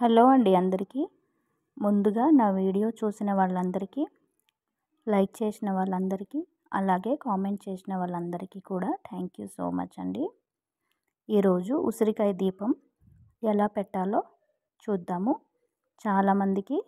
Hello అండి అందరికీ. ముందుగా నా వీడియో చూసిన వాళ్ళందరికీ, లైక్ చేసిన వాళ్ళందరికీ, అలాగే కామెంట్ చేసిన వాళ్ళందరికీ కూడా థ్యాంక్ యూ సో మచ్ అండి. ఈరోజు ఉసిరికాయ దీపం ఎలా పెట్టాలో చూద్దాము. చాలామందికి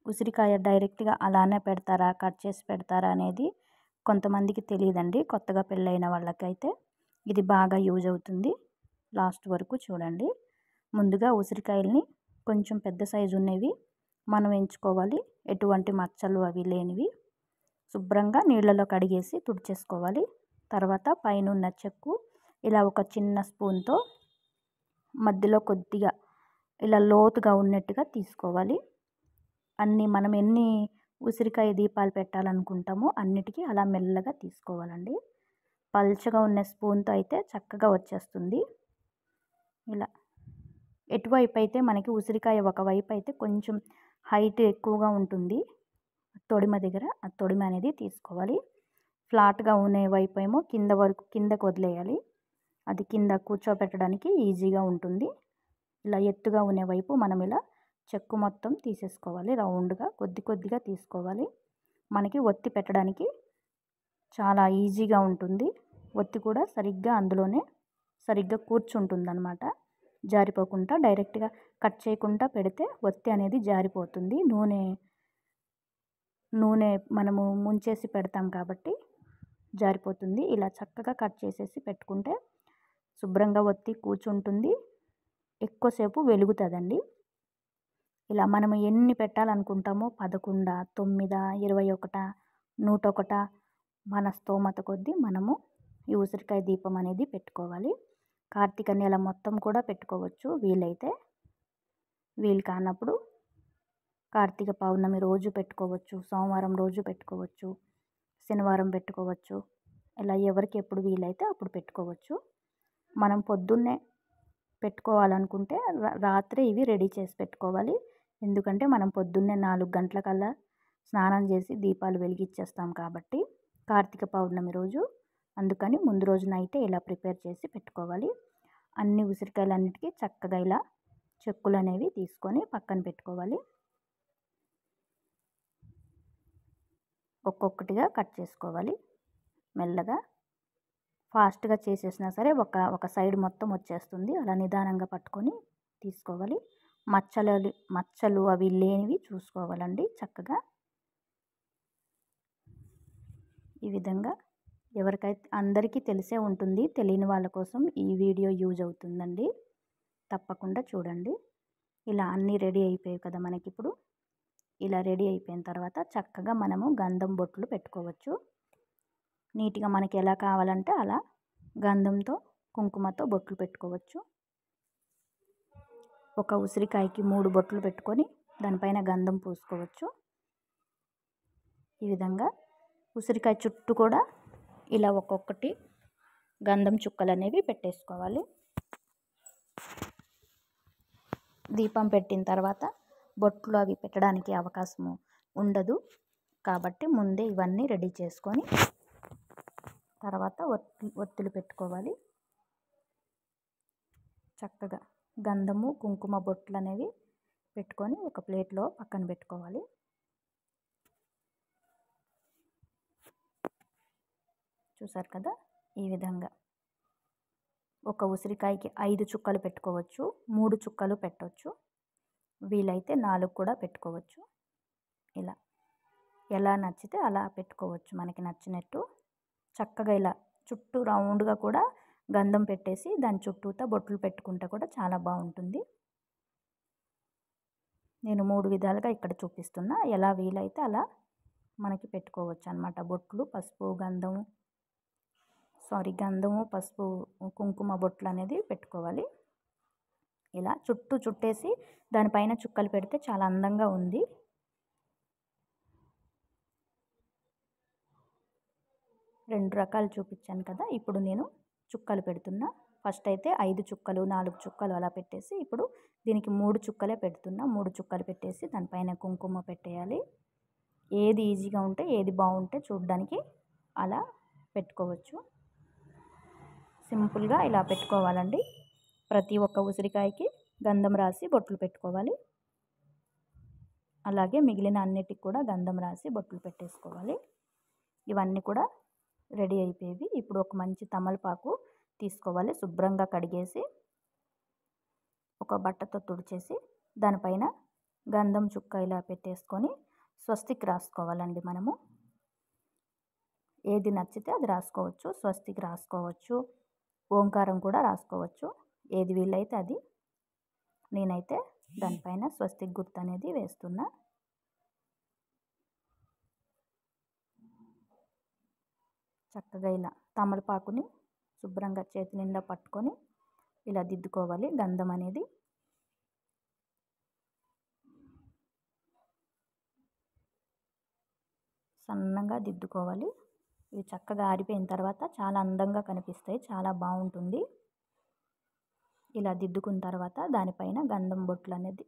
ఉసిరికాయ డైరెక్ట్గా అలానే పెడతారా, కట్ చేసి పెడతారా అనేది కొంతమందికి తెలియదండి. కొత్తగా పెళ్ళైన వాళ్ళకైతే ఇది బాగా యూజ్ అవుతుంది. లాస్ట్ వరకు చూడండి. ముందుగా ఉసిరికాయల్ని కొంచెం పెద్ద సైజు ఉన్నవి మనం ఎంచుకోవాలి. ఎటువంటి మచ్చలు అవి లేనివి శుభ్రంగా నీళ్ళలో కడిగేసి తుడిచేసుకోవాలి. తర్వాత పైన ఉన్న చెక్కు ఇలా ఒక చిన్న స్పూన్తో మధ్యలో కొద్దిగా ఇలా లోతుగా ఉన్నట్టుగా తీసుకోవాలి. మనం ఎన్ని ఉసిరికాయ దీపాలు పెట్టాలనుకుంటామో అన్నిటికీ అలా మెల్లగా తీసుకోవాలండి. పల్చగా ఉన్న స్పూన్తో అయితే చక్కగా వచ్చేస్తుంది. ఇలా ఎటువైపు అయితే మనకి ఉసిరికాయ ఒకవైపు అయితే కొంచెం హైట్ ఎక్కువగా ఉంటుంది తొడిమ దగ్గర, ఆ తొడిమ అనేది తీసుకోవాలి. ఫ్లాట్గా ఉన్న వైపు ఏమో కిందకు వదిలేయాలి. అది కింద కూర్చోబెట్టడానికి ఈజీగా ఉంటుంది. ఇలా ఎత్తుగా ఉన్న వైపు మనం ఇలా చెక్కు మొత్తం తీసేసుకోవాలి. రౌండ్గా కొద్దిగా తీసుకోవాలి. మనకి ఒత్తి పెట్టడానికి చాలా ఈజీగా ఉంటుంది. ఒత్తి కూడా అందులోనే సరిగ్గా కూర్చుంటుంది అన్నమాట. జారిపోకుండా డైరెక్ట్గా కట్ చేయకుండా పెడితే ఒత్తి అనేది జారిపోతుంది. నూనె మనము ముంచేసి పెడతాం కాబట్టి జారిపోతుంది. ఇలా చక్కగా కట్ చేసేసి పెట్టుకుంటే శుభ్రంగా ఒత్తి కూర్చుంటుంది. ఎక్కువసేపు వెలుగుతుందండి. ఇలా మనం ఎన్ని పెట్టాలనుకుంటామో 11, 9, 21, 101 మన స్తోమత కొద్దీ మనము ఈ ఉసిరికాయ దీపం అనేది పెట్టుకోవాలి. కార్తీక నెల మొత్తం కూడా పెట్టుకోవచ్చు వీలైతే. వీలు కానప్పుడు కార్తీక పౌర్ణమి రోజు పెట్టుకోవచ్చు, సోమవారం రోజు పెట్టుకోవచ్చు, శనివారం పెట్టుకోవచ్చు. ఇలా ఎవరికి ఎప్పుడు వీలైతే అప్పుడు పెట్టుకోవచ్చు. మనం పొద్దున్నే పెట్టుకోవాలనుకుంటే రాత్రి ఇవి రెడీ చేసి పెట్టుకోవాలి. ఎందుకంటే మనం పొద్దున్నే 4 గంటలకల్లా స్నానం చేసి దీపాలు వెలిగించేస్తాం కాబట్టి కార్తీక పౌర్ణమి రోజు. అందుకని ముందు రోజు నైటే ఇలా ప్రిపేర్ చేసి పెట్టుకోవాలి. అన్ని ఉసిరికాయలన్నిటికీ చక్కగా ఇలా చెక్కులు అనేవి తీసుకొని పక్కన పెట్టుకోవాలి. ఒక్కొక్కటిగా కట్ చేసుకోవాలి. మెల్లగా ఫాస్ట్గా చేసేసినా సరే ఒక సైడ్ మొత్తం వచ్చేస్తుంది. అలా నిదానంగా పట్టుకొని తీసుకోవాలి. మచ్చలు అవి లేనివి చూసుకోవాలండి. చక్కగా ఈ విధంగా ఎవరికైతే అందరికీ తెలిసే ఉంటుంది. తెలియని వాళ్ళ కోసం ఈ వీడియో యూజ్ అవుతుందండి. తప్పకుండా చూడండి. ఇలా అన్నీ రెడీ అయిపోయాయి కదా మనకి. ఇప్పుడు ఇలా రెడీ అయిపోయిన తర్వాత చక్కగా మనము గంధం బొట్లు పెట్టుకోవచ్చు. నీట్గా మనకి ఎలా కావాలంటే అలా గంధంతో కుంకుమతో బొట్లు పెట్టుకోవచ్చు. ఒక ఉసిరికాయకి 3 బొట్లు పెట్టుకొని దానిపైన గంధం పూసుకోవచ్చు. ఈ విధంగా ఉసిరికాయ చుట్టూ కూడా ఇలా ఒక్కొక్కటి గంధం చుక్కలు అనేవి పెట్టేసుకోవాలి. దీపం పెట్టిన తర్వాత బొట్లు అవి పెట్టడానికి అవకాశము ఉండదు కాబట్టి ముందే ఇవన్నీ రెడీ చేసుకొని తర్వాత ఒత్తులు పెట్టుకోవాలి. చక్కగా గంధము కుంకుమ బొట్లు అనేవి పెట్టుకొని ఒక ప్లేట్లో పక్కన పెట్టుకోవాలి. చూసారు కదా, ఈ విధంగా ఒక ఉసిరికాయకి 5 చుక్కలు పెట్టుకోవచ్చు, 3 చుక్కలు పెట్టవచ్చు, వీలైతే 4 కూడా పెట్టుకోవచ్చు. ఇలా ఎలా నచ్చితే అలా పెట్టుకోవచ్చు మనకి నచ్చినట్టు. చక్కగా ఇలా చుట్టూ రౌండ్గా కూడా గంధం పెట్టేసి దాని చుట్టూతా బొట్లు పెట్టుకుంటే కూడా చాలా బాగుంటుంది. నేను 3 విధాలుగా ఇక్కడ చూపిస్తున్నా. ఎలా వీలైతే అలా మనకి పెట్టుకోవచ్చు అన్నమాట. బొట్లు గంధము పసుపు కుంకుమ బొట్లు అనేది పెట్టుకోవాలి. ఇలా చుట్టేసి దానిపైన చుక్కలు పెడితే చాలా అందంగా ఉంది. రెండు రకాలు చూపించాను కదా. ఇప్పుడు నేను చుక్కలు పెడుతున్నా. ఫస్ట్ అయితే 5 చుక్కలు 4 చుక్కలు అలా పెట్టేసి ఇప్పుడు దీనికి 3 చుక్కలే పెడుతున్నా. 3 చుక్కలు పెట్టేసి దానిపైన కుంకుమ పెట్టేయాలి. ఏది ఈజీగా ఉంటే ఏది బాగుంటే చూడడానికి అలా పెట్టుకోవచ్చు. సింపుల్గా ఇలా పెట్టుకోవాలండి. ప్రతి ఒక్క ఉసిరికాయకి గంధం రాసి బొట్లు పెట్టుకోవాలి. అలాగే మిగిలిన అన్నిటికి కూడా గంధం రాసి బొట్లు పెట్టేసుకోవాలి. ఇవన్నీ కూడా రెడీ అయిపోయేవి. ఇప్పుడు ఒక మంచి తమలపాకు తీసుకోవాలి. శుభ్రంగా కడిగేసి ఒక బట్టతో తుడిచేసి దానిపైన గంధం చుక్క ఇలా పెట్టేసుకొని స్వస్తిక్ రాసుకోవాలండి. మనము ఏది నచ్చితే అది రాసుకోవచ్చు. స్వస్తిక్ రాసుకోవచ్చు, ఓంకారం కూడా రాసుకోవచ్చు, ఏది వీలైతే అది. నేనైతే దానిపైన స్వస్తిక్ గుర్తు అనేది వేస్తున్నా. చక్కగా ఇలా తమలపాకుని శుభ్రంగా చేతి నిండా పట్టుకొని ఇలా దిద్దుకోవాలి. గంధం అనేది సన్నగా దిద్దుకోవాలి. ఇవి చక్కగా ఆరిపోయిన తర్వాత చాలా అందంగా కనిపిస్తాయి, చాలా బాగుంటుంది. ఇలా దిద్దుకున్న తర్వాత దానిపైన గంధం బొట్లు అనేది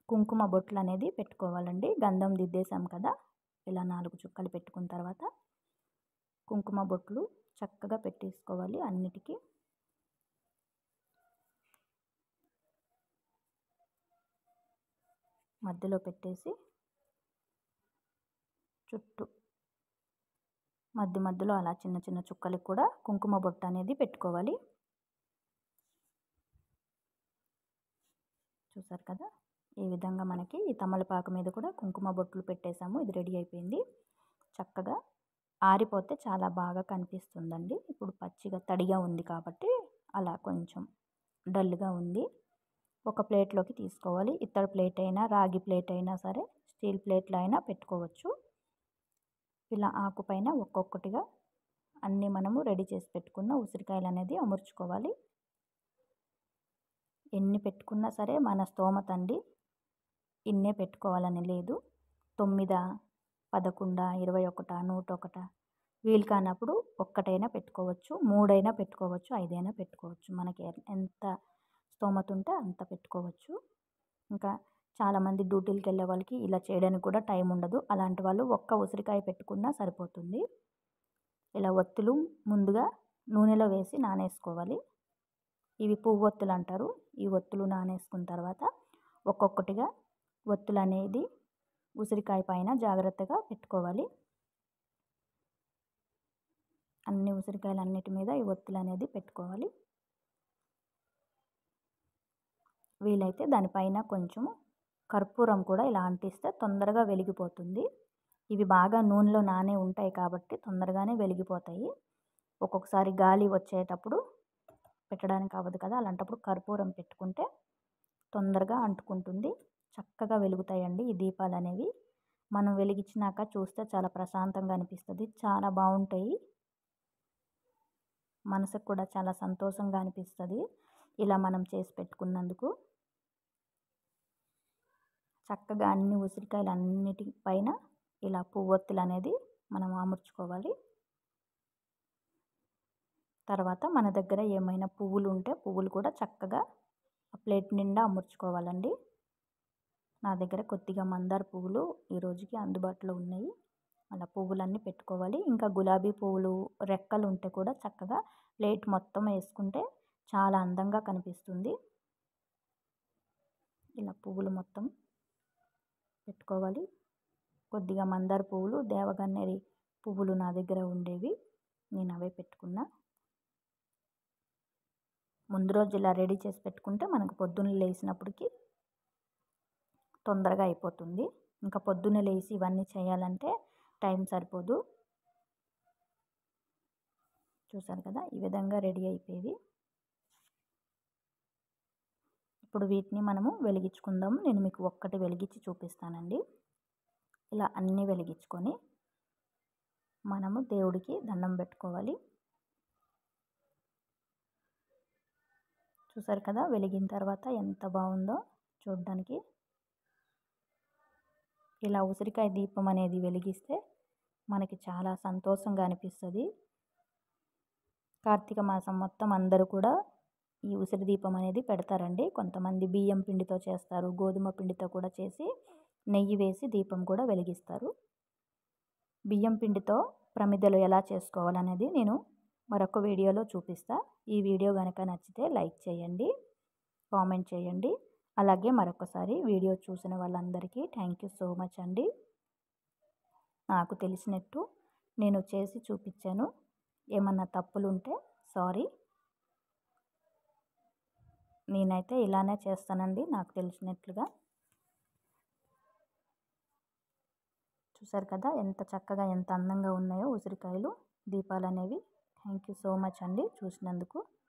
కుంకుమ బొట్లు అనేది పెట్టుకోవాలండి. గంధం దిద్దేసాం కదా, ఇలా 4 చుక్కలు పెట్టుకున్న తర్వాత కుంకుమ బొట్లు చక్కగా పెట్టేసుకోవాలి. అన్నిటికీ మధ్యలో పెట్టేసి చుట్టూ మధ్యలో అలా చిన్న చిన్న చుక్కలకు కూడా కుంకుమ బొట్టు అనేది పెట్టుకోవాలి. చూసారు కదా, ఈ విధంగా మనకి ఈ తమలపాకు మీద కూడా కుంకుమ బొట్లు పెట్టేసాము. ఇది రెడీ అయిపోయింది. చక్కగా ఆరిపోతే చాలా బాగా కనిపిస్తుందండి. ఇప్పుడు పచ్చిగా తడిగా ఉంది కాబట్టి అలా కొంచెం డల్గా ఉంది. ఒక ప్లేట్లోకి తీసుకోవాలి. ఇత్తడి ప్లేట్ అయినా రాగి ప్లేట్ అయినా సరే, స్టీల్ ప్లేట్లో అయినా పెట్టుకోవచ్చు. ఇలా ఆకుపైన ఒక్కొక్కటిగా అన్నీ మనము రెడీ చేసి పెట్టుకున్న ఉసిరికాయలు అనేది అమర్చుకోవాలి. ఎన్ని పెట్టుకున్నా సరే మన స్తోమత అండి, ఇన్నే పెట్టుకోవాలని లేదు. 9, 11, 21, 101 వీలు కానప్పుడు ఒక్కటైనా పెట్టుకోవచ్చు, 3 అయినా పెట్టుకోవచ్చు, 5 అయినా పెట్టుకోవచ్చు. మనకి ఎంత స్తోమత ఉంటే అంత పెట్టుకోవచ్చు. ఇంకా చాలామంది డ్యూటీలకు వెళ్ళే వాళ్ళకి ఇలా చేయడానికి కూడా టైం ఉండదు. అలాంటి వాళ్ళు ఒక్క ఉసిరికాయ పెట్టుకున్నా సరిపోతుంది. ఇలా ఒత్తులు ముందుగా నూనెలో వేసి నానేసుకోవాలి. ఇవి పువ్వొత్తులు అంటారు. ఈ ఒత్తులు నానేసుకున్న తర్వాత ఒక్కొక్కటిగా ఒత్తులు అనేది ఉసిరికాయ పైన జాగ్రత్తగా పెట్టుకోవాలి. అన్ని ఉసిరికాయలు అన్నిటి మీద ఈ ఒత్తులు అనేది పెట్టుకోవాలి. వీలైతే దానిపైన కొంచెం కర్పూరం కూడా ఇలా అంటిస్తే తొందరగా వెలిగిపోతుంది. ఇవి బాగా నూనెలో నానే ఉంటాయి కాబట్టి తొందరగానే వెలిగిపోతాయి. ఒక్కొక్కసారి గాలి వచ్చేటప్పుడు పెట్టడానికి అవ్వదు కదా, అలాంటప్పుడు కర్పూరం పెట్టుకుంటే తొందరగా అంటుకుంటుంది, చక్కగా వెలుగుతాయండి ఈ దీపాలు అనేవి. మనం వెలిగించినాక చూస్తే చాలా ప్రశాంతంగా అనిపిస్తుంది, చాలా బాగుంటాయి. మనసుకు కూడా చాలా సంతోషంగా అనిపిస్తుంది ఇలా మనం చేసి పెట్టుకున్నందుకు. చక్కగా అన్ని ఉసిరికాయలు అన్నిటిపైన ఇలా పువ్వొత్తులు అనేది మనం అమర్చుకోవాలి. తర్వాత మన దగ్గర ఏమైనా పువ్వులు ఉంటే పువ్వులు కూడా చక్కగా ఆ ప్లేట్ నిండా అమర్చుకోవాలండి. నా దగ్గర కొద్దిగా మందార పువ్వులు ఈ రోజుకి అందుబాటులో ఉన్నాయి. అలా పువ్వులన్నీ పెట్టుకోవాలి. ఇంకా గులాబీ పువ్వులు రెక్కలు ఉంటే కూడా చక్కగా ప్లేట్ మొత్తం వేసుకుంటే చాలా అందంగా కనిపిస్తుంది. ఇలా పువ్వులు మొత్తం పెట్టుకోవాలి. కొద్దిగా మందార పువ్వులు, దేవగన్నేరి పువ్వులు నా దగ్గర ఉండేవి, నేను అవే పెట్టుకున్నా. ముందు రోజు ఇలా రెడీ చేసి పెట్టుకుంటే మనకు పొద్దున్న లేచినప్పటికి తొందరగా అయిపోతుంది. ఇంకా పొద్దున్న లేచి ఇవన్నీ చేయాలంటే టైం సరిపోదు. చూసారు కదా, ఈ విధంగా రెడీ అయిపోయేవి. ఇప్పుడు వీటిని మనము వెలిగించుకుందాం. నేను మీకు ఒక్కటి వెలిగించి చూపిస్తానండి. ఇలా అన్నీ వెలిగించుకొని మనము దేవుడికి దండం పెట్టుకోవాలి. చూసారు కదా, వెలిగిన తర్వాత ఎంత బాగుందో చూడడానికి. ఇలా ఉసిరికాయ దీపం అనేది వెలిగిస్తే మనకి చాలా సంతోషంగా అనిపిస్తుంది. కార్తీక మాసం మొత్తం అందరూ కూడా ఈ ఉసిరి దీపం అనేది పెడతారండి. కొంతమంది బియ్యం పిండితో చేస్తారు, గోధుమ పిండితో కూడా చేసి నెయ్యి వేసి దీపం కూడా వెలిగిస్తారు. బియ్యం పిండితో ప్రమిదలు ఎలా చేసుకోవాలనేది నేను మరొక వీడియోలో చూపిస్తా. ఈ వీడియో కనుక నచ్చితే లైక్ చేయండి. కామెంట్ చేయండి. అలాగే మరొకసారి వీడియో చూసిన వాళ్ళందరికీ థ్యాంక్ యూ సో మచ్ అండి. నాకు తెలిసినట్టు నేను చేసి చూపించాను. ఏమన్నా తప్పులుంటే సారీ. నేనైతే ఇలానే చేస్తానండి నాకు తెలిసినట్లుగా. చూసారు కదా ఎంత చక్కగా ఎంత అందంగా ఉన్నాయో ఉసిరికాయలు దీపాలు అనేవి. థ్యాంక్ యూ సో మచ్ అండి చూసినందుకు.